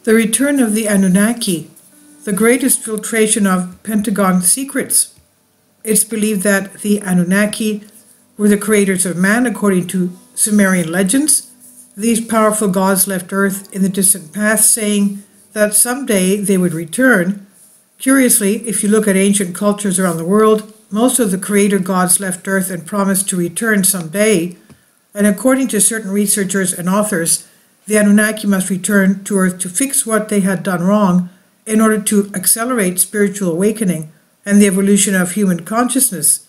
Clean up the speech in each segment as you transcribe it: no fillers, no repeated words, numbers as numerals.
The return of the Anunnaki, the greatest filtration of Pentagon secrets. It's believed that the Anunnaki were the creators of man according to Sumerian legends. These powerful gods left Earth in the distant past, saying that someday they would return. Curiously, if you look at ancient cultures around the world, most of the creator gods left Earth and promised to return someday. And according to certain researchers and authors, the Anunnaki must return to Earth to fix what they had done wrong in order to accelerate spiritual awakening and the evolution of human consciousness.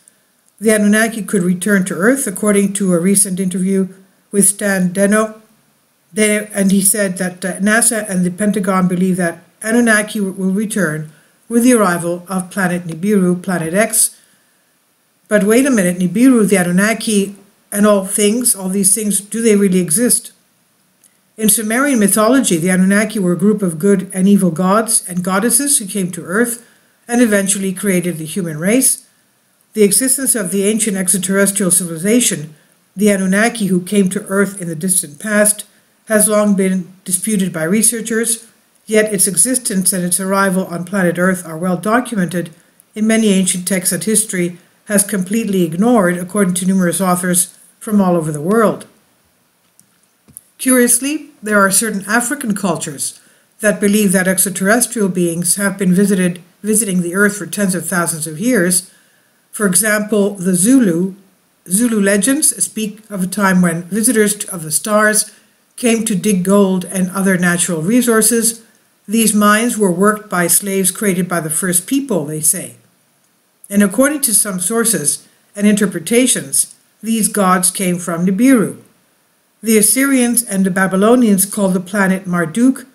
The Anunnaki could return to Earth, according to a recent interview with Stan Deno, and he said that NASA and the Pentagon believe that Anunnaki will return with the arrival of planet Nibiru, Planet X. But wait a minute, Nibiru, the Anunnaki, and all these things, do they really exist? In Sumerian mythology, the Anunnaki were a group of good and evil gods and goddesses who came to Earth and eventually created the human race. The existence of the ancient extraterrestrial civilization, the Anunnaki who came to Earth in the distant past, has long been disputed by researchers, yet its existence and its arrival on planet Earth are well documented in many ancient texts that history has completely ignored, according to numerous authors from all over the world. Curiously, there are certain African cultures that believe that extraterrestrial beings have been visiting the Earth for tens of thousands of years. For example, the Zulu legends speak of a time when visitors of the stars came to dig gold and other natural resources. These mines were worked by slaves created by the first people, they say. And according to some sources and interpretations, these gods came from Nibiru. The Assyrians and the Babylonians called the planet Marduk,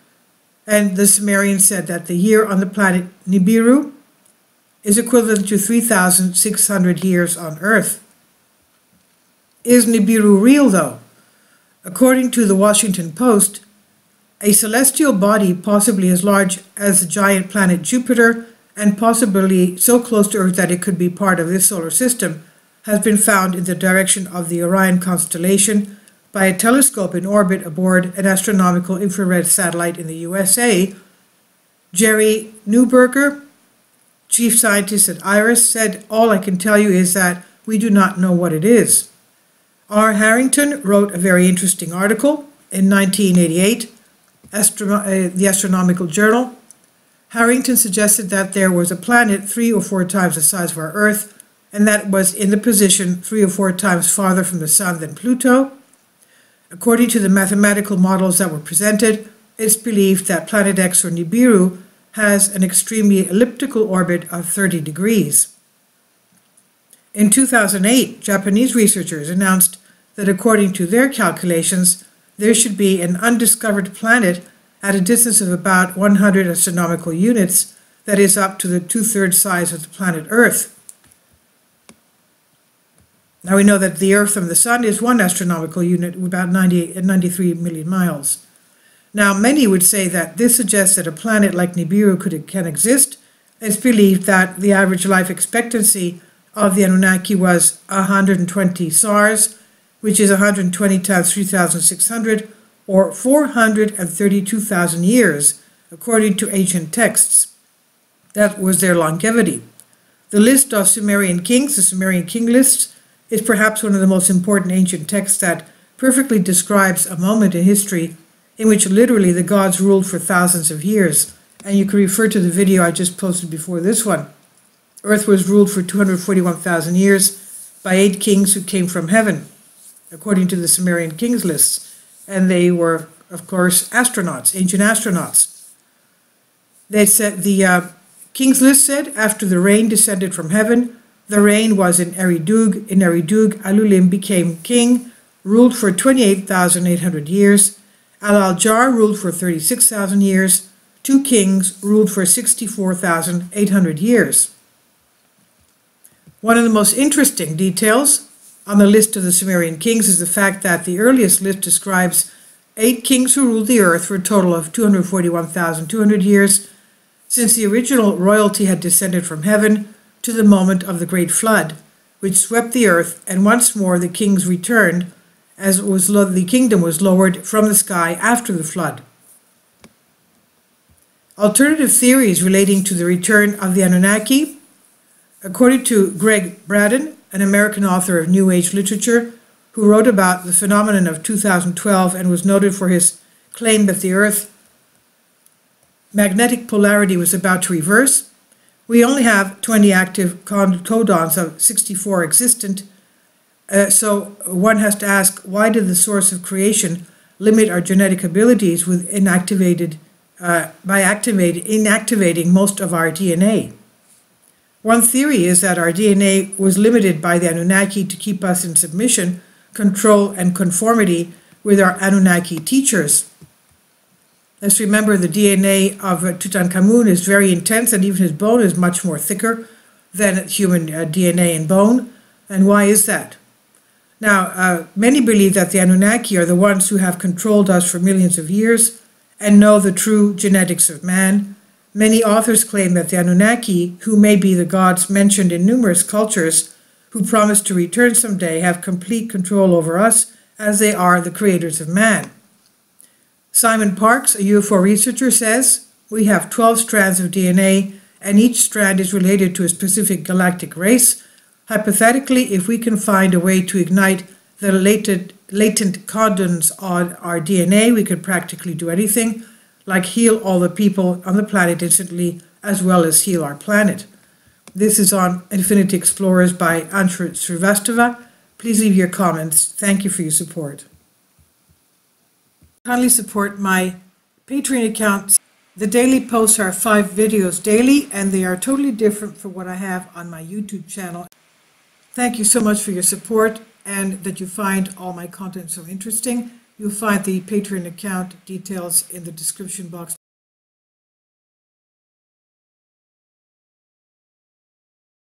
and the Sumerians said that the year on the planet Nibiru is equivalent to 3,600 years on Earth. Is Nibiru real, though? According to the Washington Post, a celestial body possibly as large as the giant planet Jupiter and possibly so close to Earth that it could be part of this solar system has been found in the direction of the Orion constellation by a telescope in orbit aboard an astronomical infrared satellite in the USA. Jerry Neuberger, chief scientist at IRIS, said, "All I can tell you is that we do not know what it is." R. Harrington wrote a very interesting article in 1988, the Astronomical Journal. Harrington suggested that there was a planet 3 or 4 times the size of our Earth, and that was in the position 3 or 4 times farther from the Sun than Pluto. According to the mathematical models that were presented, it's believed that Planet X, or Nibiru, has an extremely elliptical orbit of 30 degrees. In 2008, Japanese researchers announced that according to their calculations, there should be an undiscovered planet at a distance of about 100 astronomical units, that is up to the 2/3 size of the planet Earth. Now we know that the Earth from the Sun is 1 astronomical unit, about 93 million miles. Now many would say that this suggests that a planet like Nibiru can exist. It's believed that the average life expectancy of the Anunnaki was 120 SARS, which is 120 times 3,600, or 432,000 years, according to ancient texts. That was their longevity. The list of Sumerian kings, the Sumerian king lists, is perhaps one of the most important ancient texts that perfectly describes a moment in history in which literally the gods ruled for thousands of years. And you can refer to the video I just posted before this one. Earth was ruled for 241,000 years by 8 kings who came from heaven, according to the Sumerian kings lists. And they were, of course, astronauts, ancient astronauts. They said, the king's list said, after the rain descended from heaven, the rain was in Eridug. In Eridug, Alulim became king, ruled for 28,800 years. Al-Aljar ruled for 36,000 years. 2 kings ruled for 64,800 years. One of the most interesting details on the list of the Sumerian kings is the fact that the earliest list describes 8 kings who ruled the earth for a total of 241,200 years, since the original royalty had descended from heaven to the moment of the Great Flood, which swept the earth, and once more the kings returned, as the kingdom was lowered from the sky after the flood. Alternative theories relating to the return of the Anunnaki. According to Greg Braden, an American author of New Age literature, who wrote about the phenomenon of 2012 and was noted for his claim that the Earth's magnetic polarity was about to reverse, we only have 20 active codons of 64 existent. So one has to ask, why did the source of creation limit our genetic abilities with inactivating most of our DNA? One theory is that our DNA was limited by the Anunnaki to keep us in submission, control, and conformity with our Anunnaki teachers. Let's remember the DNA of Tutankhamun is very intense, and even his bone is much more thicker than human DNA and bone. And why is that? Now, many believe that the Anunnaki are the ones who have controlled us for millions of years and know the true genetics of man. Many authors claim that the Anunnaki, who may be the gods mentioned in numerous cultures, who promise to return someday, have complete control over us as they are the creators of man. Simon Parks, a UFO researcher, says, we have 12 strands of DNA, and each strand is related to a specific galactic race. Hypothetically, if we can find a way to ignite the latent codons on our DNA, we could practically do anything, like heal all the people on the planet instantly, as well as heal our planet. This is on Infinity Explorers by Ansha Srivastava. Please leave your comments. Thank you for your support. Kindly support my Patreon account. The daily posts are 5 videos daily, and they are totally different from what I have on my YouTube channel. Thank you so much for your support and that you find all my content so interesting. You'll find the Patreon account details in the description box.